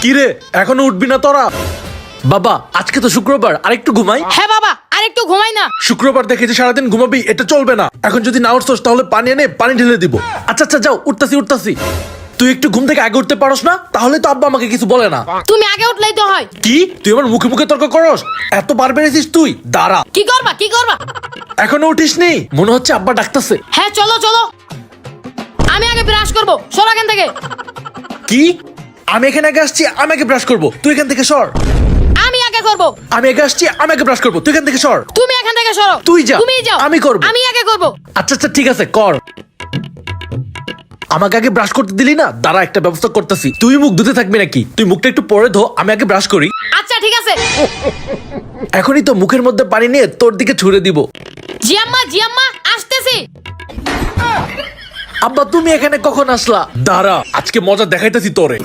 কি রে এখনো উঠবি না তোরা? বাবা আজকে তো শুক্রবার, আরেকটু ঘুমাই। হ্যাঁ বাবা, আরেকটু ঘুমাই না। শুক্রবার দেখে যে সারাদিন ঘুমাবি এটা চলবে না। এখন যদি না উঠছস তাহলে পানি এনে পানি ঢেলে দিব। আচ্ছা আচ্ছা যাও, উঠতাছি। তুই একটু ঘুম থেকে আগে উঠতে পারস না? তাহলে তো আব্বা আমাকে কিছু বলে না। তুমি আগে উঠলেই তো হয়। কি তুই আমার মুখে মুখে তর্ক করস? এত বার বেড়েছিস তুই? দাঁড়া। কি করবা? এখনো উঠিসনি? মনে হচ্ছে আব্বা ডাকতেছে। হ্যাঁ চলো। আমি আগে ব্রাশ করব, সর এখান থেকে। কি? আমি এখানে আগে আসছি, আমি আগে ব্রাশ করবো, তুই এখান থেকে সর। আমি আগে করব। আমি আগে আসছি, আমি আগে ব্রাশ করবো, তুই এখান থেকে সর। তুমি এখান থেকে সরো। তুই যা। তুমিই যাও। আমি করব। আমি আগে করব। আচ্ছা আচ্ছা ঠিক আছে কর। আমাকে আগে ব্রাশ করতে দিলি না, দাঁড়া একটা ব্যবস্থা করতেছি। তুই মুখ ধুতে থাকবি নাকি? তুই মুখটা একটু পরে ধো, আমি আগে ব্রাশ করি। আচ্ছা ঠিক আছে। এখনই তো মুখের মধ্যে পানি নিয়ে তোর দিকে ছুড়ে দিব। জিয়াম্মা আসতেছি। আব্বা তুমি এখানে কখন আসলা? দাঁড়া আজকে মজা দেখাইতেছি তোরে।